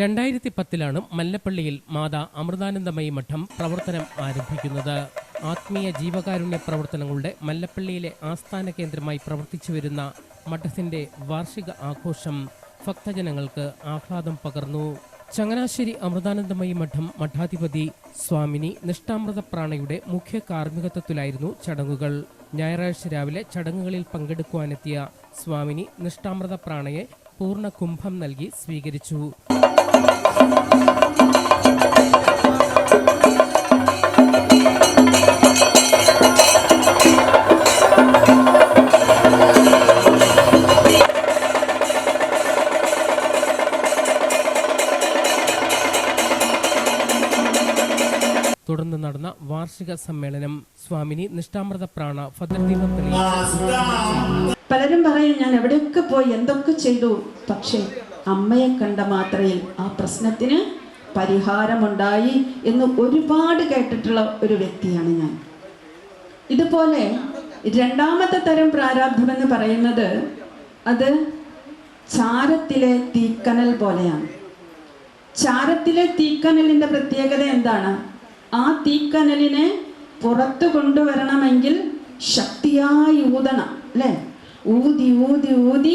2010 മല്ലപ്പള്ളിയിൽ മാതാ അമൃതാനന്ദമയി മഠം പ്രവർത്തനം ആരംഭിക്കുന്നത്. ആത്മീയ ജീവകാരുണ്യ പ്രവർത്തനങ്ങളുടെ മല്ലപ്പള്ളിയിലെ ആസ്ഥാന കേന്ദ്രമായി പ്രവർത്തിച്ചു വരുന്ന മഠത്തിന്റെ വാർഷിക ആഘോഷം ഭക്തജനങ്ങൾക്ക് ആഹ്ലാദം പകർന്നു. ചങ്ങനാശ്ശേരി അമൃതാനന്ദമയി മഠം മഠാധിപതി സ്വാമിനി നിഷ്ഠാമൃതപ്രാണയുടെ മുഖ്യ കാർമ്മികത്വത്തിലായിരുന്നു ചടങ്ങുകൾ. ഞായറാഴ്ച രാവിലെ ചടങ്ങുകളിൽ പങ്കെടുക്കുവാനെത്തിയ സ്വാമിനി നിഷ്ഠാമൃതപ്രാണയെ പൂർണ്ണ കുംഭം നൽകി സ്വീകരിച്ചു. തുടർന്ന് നടന്ന വാർഷിക സമ്മേളനം സ്വാമിനി നിഷ്ഠാമൃതപ്രാണ ഭദ്രദീപം തെളിയിച്ചു. പലരും പറയും ഞാൻ എവിടെയൊക്കെ പോയി എന്തൊക്കെ ചെയ്തു, പക്ഷേ അമ്മയെ കണ്ട മാത്രയിൽ ആ പ്രശ്നത്തിന് പരിഹാരമുണ്ടായി എന്ന് ഒരുപാട് കേട്ടിട്ടുള്ള ഒരു വ്യക്തിയാണ് ഞാൻ. ഇതുപോലെ രണ്ടാമത്തെ തരം പ്രാരാബ്ധമെന്ന് പറയുന്നത് അത് ചാരത്തിലെ തീക്കനൽ പോലെയാണ്. ചാരത്തിലെ തീക്കനലിൻ്റെ പ്രത്യേകത എന്താണ്? ആ തീക്കനലിനെ പുറത്തു കൊണ്ടുവരണമെങ്കിൽ ശക്തിയായി ഊതണം, അല്ലേ? ഊതി ഊതി ഊതി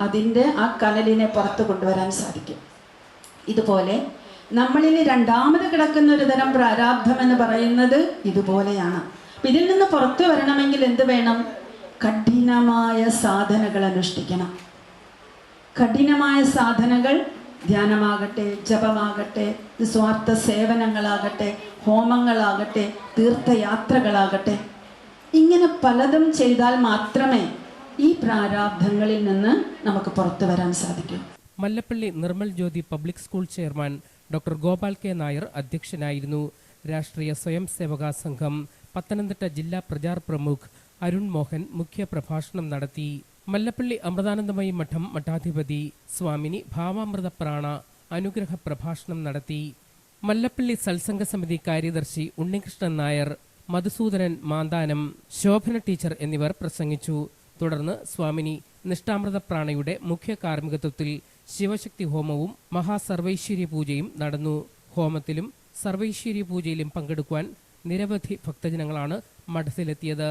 അതിൻ്റെ ആ കനലിനെ പുറത്തു കൊണ്ടുവരാൻ സാധിക്കും. ഇതുപോലെ നമ്മളിൽ രണ്ടാമത് കിടക്കുന്ന ഒരു തരം പ്രാരാബ്ധം എന്ന് പറയുന്നത് ഇതുപോലെയാണ്. അപ്പം ഇതിൽ നിന്ന് പുറത്തു വരണമെങ്കിൽ എന്ത് വേണം? കഠിനമായ സാധനകൾ അനുഷ്ഠിക്കണം. കഠിനമായ സാധനകൾ ധ്യാനമാകട്ടെ, ജപമാകട്ടെ, നിസ്വാർത്ഥ സേവനങ്ങളാകട്ടെ, ഹോമങ്ങളാകട്ടെ, തീർത്ഥയാത്രകളാകട്ടെ, ഇങ്ങനെ പലതും ചെയ്താൽ മാത്രമേ ഈ പ്രാരാബ്ധങ്ങളിൽ നിന്ന് നമുക്ക് പുറത്തു വരാൻ സാധിക്കൂ. Mallappally Nirmal Jyothi public school chairman doctor Gopal K Nair അധ്യക്ഷനായിരുന്നു. രാഷ്ട്രീയ സ്വയം സേവക സംഘം പത്തനംതിട്ട ജില്ലാ പ്രചാർ പ്രമുഖ് അരുൺ മോഹൻ മുഖ്യ പ്രഭാഷണം നടത്തി. മല്ലപ്പള്ളി അമൃതാനന്ദമയി മഠം മഠാധിപതി സ്വാമിനി ഭാവാമൃതപ്രാണ അനുഗ്രഹ പ്രഭാഷണം നടത്തി. മല്ലപ്പള്ളി സത്സംഗ സമിതി കാര്യദർശി ഉണ്ണികൃഷ്ണൻ നായർ, മധുസൂദനൻ മാന്താനം, ശോഭന ടീച്ചർ എന്നിവർ പ്രസംഗിച്ചു. തുടർന്ന് സ്വാമിനി നിഷ്ഠാമൃതപ്രാണയുടെ മുഖ്യ കാർമ്മികത്വത്തിൽ ശിവശക്തി ഹോമവും മഹാസർവൈശ്വര്യ പൂജയും നടന്നു. ഹോമത്തിലും സർവൈശ്വര്യ പൂജയിലും പങ്കെടുക്കുവാൻ നിരവധി ഭക്തജനങ്ങളാണ് മഠത്തിലെത്തിയത്.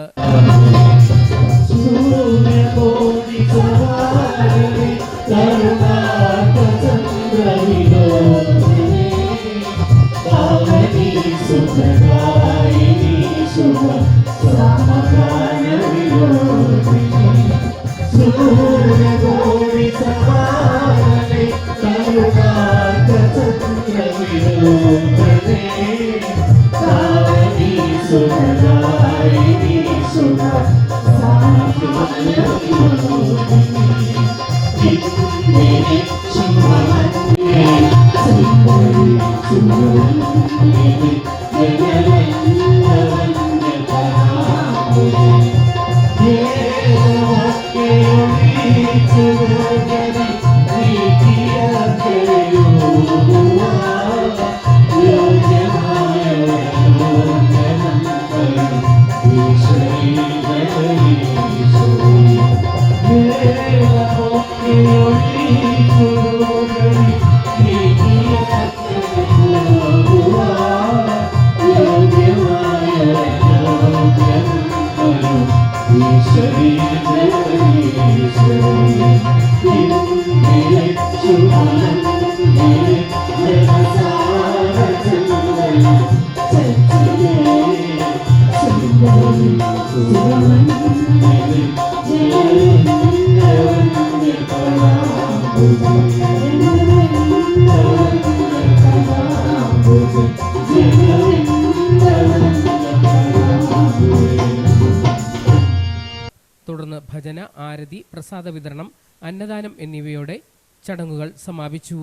തുടർന്ന് ഭജന, ആരതി, പ്രസാദ വിതരണം, അന്നദാനം എന്നിവയോടെ ചടങ്ങുകൾ സമാപിച്ചു.